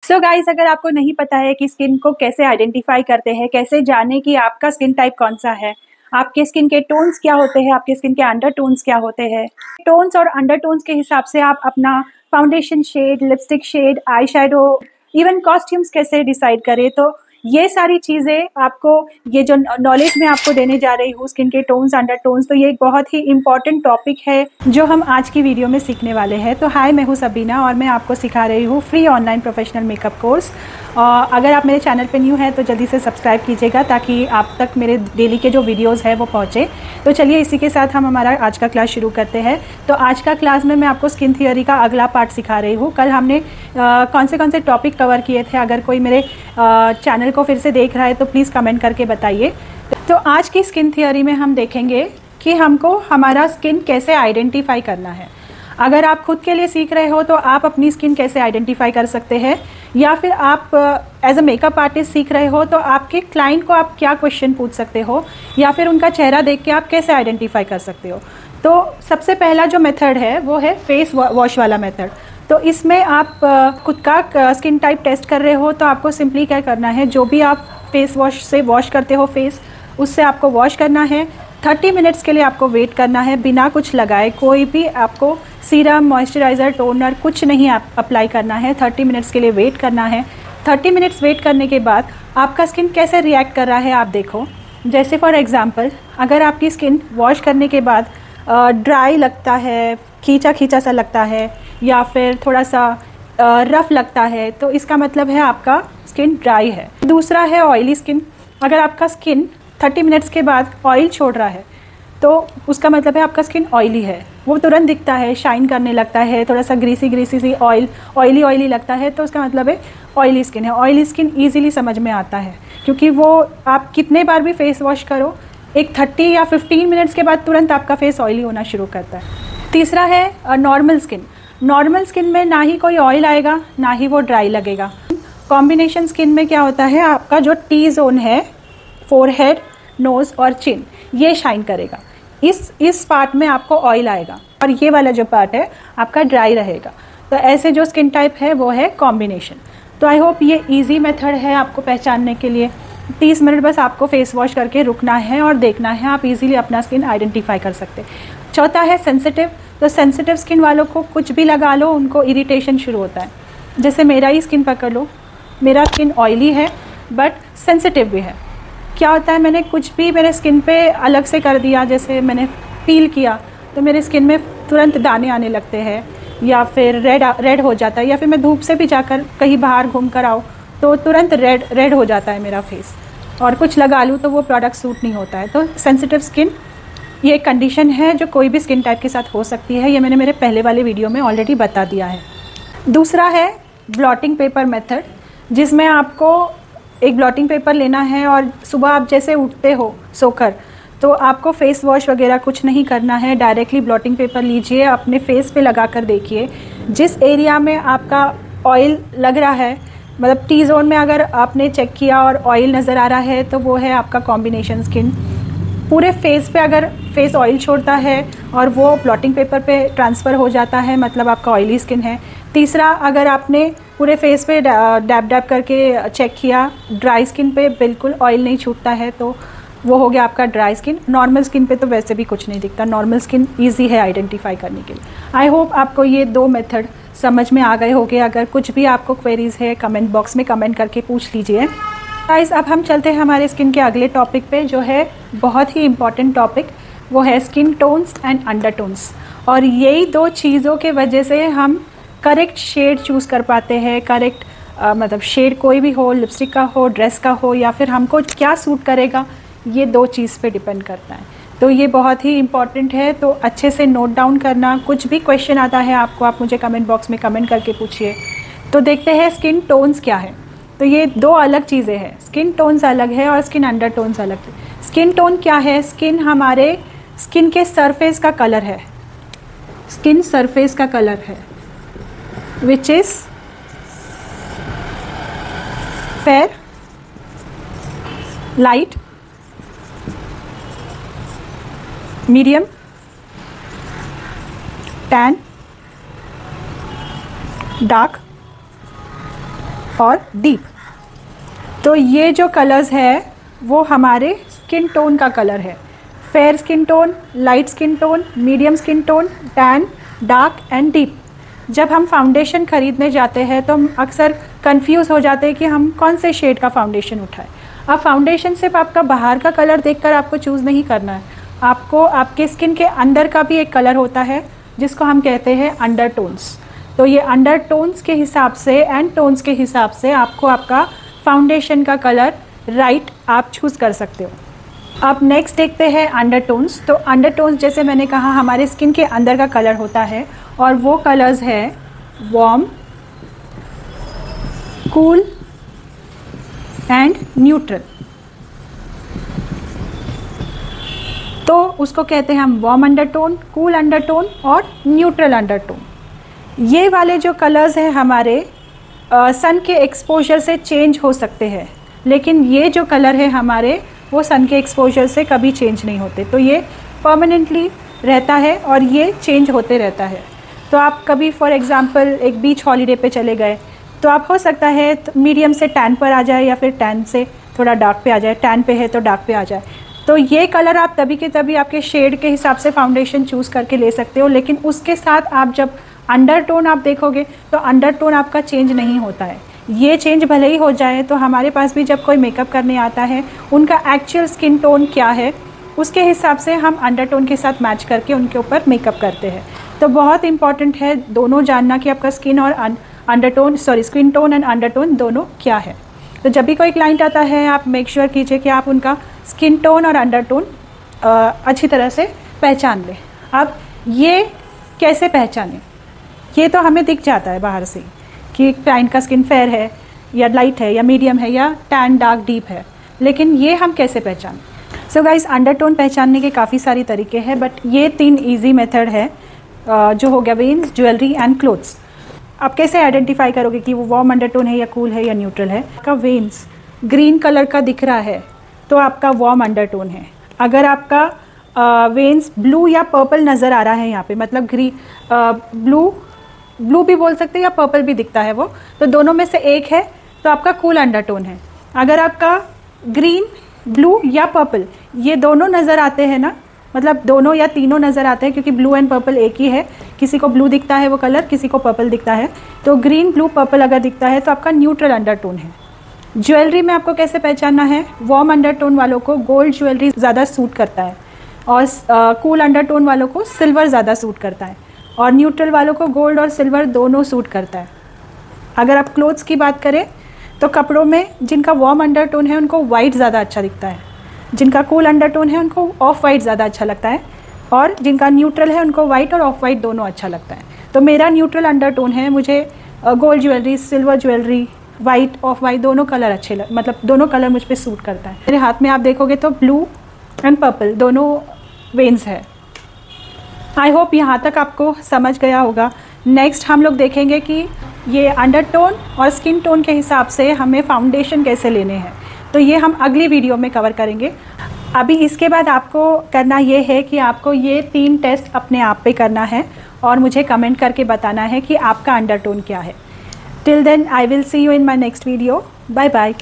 So guys, अगर आपको नहीं पता है कि स्किन को कैसे आइडेंटिफाई करते हैं, कैसे जाने कि आपका स्किन टाइप कौन सा है, आपके स्किन के टोन्स क्या होते हैं, आपके स्किन के अंडर टोन्स क्या होते हैं, टोन्स और अंडर टोन्स के हिसाब से आप अपना foundation shade, lipstick shade, eye shadow, even costumes कैसे डिसाइड करें। तो ये सारी चीज़ें आपको, ये जो नॉलेज मैं आपको देने जा रही हूँ स्किन के टोन्स, अंडर टोन्स, तो ये एक बहुत ही इंपॉर्टेंट टॉपिक है जो हम आज की वीडियो में सीखने वाले हैं। तो हाय, मैं हूँ सबीना और मैं आपको सिखा रही हूँ free online professional makeup course. अगर आप मेरे चैनल पे न्यू हैं तो जल्दी से सब्सक्राइब कीजिएगा ताकि आप तक मेरे डेली के जो वीडियोज़ है वो पहुँचे। तो चलिए इसी के साथ हम हमारा आज का क्लास शुरू करते हैं। तो आज का क्लास में मैं आपको स्किन थियोरी का अगला पार्ट सिखा रही हूँ। कल हमने कौन से टॉपिक कवर किए थे, अगर कोई मेरे चैनल को फिर से देख रहा है तो प्लीज़ कमेंट करके बताइए। तो आज की स्किन थियोरी में हम देखेंगे कि हमको हमारा स्किन कैसे आइडेंटिफाई करना है। अगर आप खुद के लिए सीख रहे हो तो आप अपनी स्किन कैसे आइडेंटिफाई कर सकते हैं, या फिर आप एज अ मेकअप आर्टिस्ट सीख रहे हो तो आपके क्लाइंट को आप क्या क्वेश्चन पूछ सकते हो, या फिर उनका चेहरा देख के आप कैसे आइडेंटिफाई कर सकते हो। तो सबसे पहला जो मेथड है वो है फेस वॉश वाला मेथड। तो इसमें आप खुद का स्किन टाइप टेस्ट कर रहे हो तो आपको सिंपली क्या करना है, जो भी आप फेस वॉश से वॉश करते हो फेस, उससे आपको वॉश करना है। 30 मिनट्स के लिए आपको वेट करना है बिना कुछ लगाए। कोई भी आपको सीरम, मॉइस्चराइज़र, टोनर कुछ नहीं अप्लाई करना है। 30 मिनट्स के लिए वेट करना है। 30 मिनट्स वेट करने के बाद आपका स्किन कैसे रिएक्ट कर रहा है आप देखो। जैसे फॉर एग्ज़ाम्पल, अगर आपकी स्किन वॉश करने के बाद ड्राई लगता है, खींचा खींचा सा लगता है, या फिर थोड़ा सा रफ़ लगता है, तो इसका मतलब है आपका स्किन ड्राई है। दूसरा है ऑयली स्किन। अगर आपका स्किन 30 मिनट्स के बाद ऑयल छोड़ रहा है तो उसका मतलब है आपका स्किन ऑयली है। वो तुरंत दिखता है, शाइन करने लगता है, थोड़ा सा ग्रीसी सी ऑयली लगता है, तो उसका मतलब है ऑयली स्किन है। ऑयली स्किन ईजिली समझ में आता है क्योंकि वो आप कितने बार भी फेस वॉश करो, एक 30 या 15 मिनट्स के बाद तुरंत आपका फेस ऑयली होना शुरू करता है। तीसरा है नॉर्मल स्किन। नॉर्मल स्किन में ना ही कोई ऑयल आएगा, ना ही वो ड्राई लगेगा। कॉम्बिनेशन स्किन में क्या होता है, आपका जो टी जोन है, फोरहेड, नोज़ और चिन, ये शाइन करेगा। इस पार्ट में आपको ऑयल आएगा और ये वाला जो पार्ट है आपका ड्राई रहेगा। तो ऐसे जो स्किन टाइप है वो है कॉम्बिनेशन। तो आई होप ये इजी मेथड है आपको पहचानने के लिए। 30 मिनट बस आपको फेस वॉश करके रुकना है और देखना है, आप इजीली अपना स्किन आइडेंटिफाई कर सकते हैं। चौथा है सेंसिटिव। तो सेंसिटिव स्किन वालों को कुछ भी लगा लो, उनको इरिटेशन शुरू होता है। जैसे मेरा ही स्किन पकड़ लो, मेरा स्किन ऑयली है बट सेंसिटिव भी है। क्या होता है, मैंने कुछ भी मेरे स्किन पे अलग से कर दिया, जैसे मैंने पील किया तो मेरे स्किन में तुरंत दाने आने लगते हैं, या फिर रेड हो जाता है, या फिर मैं धूप से भी जाकर कहीं बाहर घूम कर आऊँ तो तुरंत रेड हो जाता है मेरा फेस, और कुछ लगा लूँ तो वो प्रोडक्ट सूट नहीं होता है। तो सेंसिटिव स्किन ये एक कंडीशन है जो कोई भी स्किन टाइप के साथ हो सकती है। ये मैंने मेरे पहले वाले वीडियो में ऑलरेडी बता दिया है। दूसरा है ब्लॉटिंग पेपर मेथड, जिसमें आपको एक ब्लॉटिंग पेपर लेना है और सुबह आप जैसे उठते हो सोकर, तो आपको फेस वॉश वगैरह कुछ नहीं करना है। डायरेक्टली ब्लॉटिंग पेपर लीजिए, अपने फेस पे लगा कर देखिए जिस एरिया में आपका ऑयल लग रहा है, मतलब टी जोन में अगर आपने चेक किया और ऑयल नज़र आ रहा है तो वो है आपका कॉम्बिनेशन स्किन। पूरे फेस पे अगर फेस ऑयल छोड़ता है और वो ब्लॉटिंग पेपर पे ट्रांसफ़र हो जाता है, मतलब आपका ऑयली स्किन है। तीसरा, अगर आपने पूरे फेस पे डैब करके चेक किया, ड्राई स्किन पे बिल्कुल ऑयल नहीं छूटता है, तो वो हो गया आपका ड्राई स्किन। नॉर्मल स्किन पे तो वैसे भी कुछ नहीं दिखता। नॉर्मल स्किन ईजी है आइडेंटिफाई करने के लिए। आई होप आपको ये 2 मेथड समझ में आ गए होंगे। अगर कुछ भी आपको क्वेरीज़ है कमेंट बॉक्स में कमेंट करके पूछ लीजिए। गाइस, अब हम चलते हैं हमारे स्किन के अगले टॉपिक पे, जो है बहुत ही इम्पॉर्टेंट टॉपिक। वो है skin tones and undertones. और यही 2 चीज़ों के वजह से हम करेक्ट शेड चूज़ कर पाते हैं। करेक्ट मतलब शेड कोई भी हो, लिपस्टिक का हो, ड्रेस का हो, या फिर हमको क्या सूट करेगा, ये 2 चीज़ पे डिपेंड करता है। तो ये बहुत ही इम्पॉर्टेंट है, तो अच्छे से नोट डाउन करना। कुछ भी क्वेश्चन आता है आपको, आप मुझे कमेंट बॉक्स में कमेंट करके पूछिए। तो देखते हैं स्किन टोन्स क्या है। तो ये 2 अलग चीज़ें हैं। स्किन टोन्स अलग है और स्किन अंडर टोन्स अलग है। स्किन टोन क्या है? स्किन हमारे स्किन के सरफेस का कलर है। स्किन सरफेस का कलर है which is fair, light, medium, tan, dark, और डीप। तो ये जो कलर्स है वो हमारे स्किन टोन का कलर है। Fair skin tone, light skin tone, medium skin tone, tan, dark and deep. जब हम फाउंडेशन ख़रीदने जाते हैं तो हम अक्सर कंफ्यूज हो जाते हैं कि हम कौन से शेड का फाउंडेशन उठाएं। अब फाउंडेशन सिर्फ आपका बाहर का कलर देखकर आपको चूज़ नहीं करना है, आपको आपके स्किन के अंदर का भी एक कलर होता है जिसको हम कहते हैं अंडरटोन्स। तो ये अंडरटोन्स के हिसाब से एंड टोन्स के हिसाब से आपको आपका फाउंडेशन का कलर राइट आप चूज़ कर सकते हो। अब नेक्स्ट देखते हैं अंडरटोन्स। तो अंडरटोन्स जैसे मैंने कहा हमारे स्किन के अंदर का कलर होता है और वो कलर्स है वार्म, कूल एंड न्यूट्रल। तो उसको कहते हैं हम वार्म अंडरटोन, कूल अंडरटोन और न्यूट्रल अंडरटोन। ये वाले जो कलर्स हैं हमारे सन के एक्सपोजर से चेंज हो सकते हैं, लेकिन ये जो कलर है हमारे वो सन के एक्सपोजर से कभी चेंज नहीं होते। तो ये परमानेंटली रहता है और ये चेंज होते रहता है। तो आप कभी फॉर एग्ज़ाम्पल एक बीच हॉलीडे पे चले गए तो आप हो सकता है मीडियम से टैन पर आ जाए या फिर टैन से थोड़ा डार्क पे आ जाए, टैन पे है तो डार्क पे आ जाए। तो ये कलर आप तभी के तभी आपके शेड के हिसाब से फाउंडेशन चूज़ करके ले सकते हो, लेकिन उसके साथ आप जब अंडरटोन आप देखोगे तो अंडरटोन आपका चेंज नहीं होता है। ये चेंज भले ही हो जाए तो हमारे पास भी जब कोई मेकअप करने आता है उनका एक्चुअल स्किन टोन क्या है उसके हिसाब से हम अंडरटोन के साथ मैच करके उनके ऊपर मेकअप करते हैं। तो बहुत इंपॉर्टेंट है दोनों जानना कि आपका स्किन और undertone skin tone and undertone दोनों क्या है। तो जब भी कोई क्लाइंट आता है आप मेक श्योर कीजिए कि आप उनका स्किन टोन और अंडरटोन अच्छी तरह से पहचान लें। अब ये कैसे पहचानें, ये तो हमें दिख जाता है बाहर से कि क्लाइंट का स्किन फेयर है या लाइट है या मीडियम है या टैन डार्क डीप है, लेकिन ये हम कैसे पहचानें। सो गाइस, अंडरटोन पहचानने के काफ़ी सारे तरीके हैं, बट ये 3 इजी मेथड है जो हो गया वेन्स, ज्वेलरी एंड क्लोथ्स। आप कैसे आइडेंटिफाई करोगे कि वो वार्म अंडरटोन है या कूल है या न्यूट्रल है। आपका वेन्स ग्रीन कलर का दिख रहा है तो आपका वार्म अंडरटोन है। अगर आपका वेन्स ब्लू या पर्पल नज़र आ रहा है यहाँ पे, मतलब ब्लू भी बोल सकते हैं या पर्पल भी दिखता है वो, तो दोनों में से एक है तो आपका कूल अंडरटोन है। अगर आपका ग्रीन, ब्लू या पर्पल ये दोनों नज़र आते हैं ना, मतलब दोनों या तीनों नज़र आते हैं क्योंकि ब्लू एंड पर्पल एक ही है, किसी को ब्लू दिखता है वो कलर, किसी को पर्पल दिखता है, तो ग्रीन ब्लू पर्पल अगर दिखता है तो आपका न्यूट्रल अंडरटोन है। ज्वेलरी में आपको कैसे पहचानना है, वार्म अंडरटोन वालों को गोल्ड ज्वेलरी ज़्यादा सूट करता है और कूल अंडरटोन वालों को सिल्वर ज़्यादा सूट करता है और न्यूट्रल वालों को गोल्ड और सिल्वर दोनों सूट करता है। अगर आप क्लोथ्स की बात करें तो कपड़ों में जिनका वार्म अंडरटोन है उनको वाइट ज़्यादा अच्छा दिखता है, जिनका कूल अंडरटोन है उनको ऑफ वाइट ज़्यादा अच्छा लगता है और जिनका न्यूट्रल है उनको वाइट और ऑफ वाइट दोनों अच्छा लगता है। तो मेरा न्यूट्रल अंडरटोन है, मुझे gold jewellery, silver jewellery, white, of white दोनों कलर अच्छे मतलब दोनों कलर मुझ पर सूट करता है। मेरे हाथ में आप देखोगे तो ब्लू एंड पर्पल दोनों वेन्स है। आई होप यहाँ तक आपको समझ गया होगा। नेक्स्ट हम लोग देखेंगे कि ये अंडरटोन और स्किन टोन के हिसाब से हमें फाउंडेशन कैसे लेने हैं, तो ये हम अगली वीडियो में कवर करेंगे। अभी इसके बाद आपको करना ये है कि आपको ये 3 टेस्ट अपने आप पे करना है और मुझे कमेंट करके बताना है कि आपका अंडरटोन क्या है। Till then I will see you in my next video. Bye bye.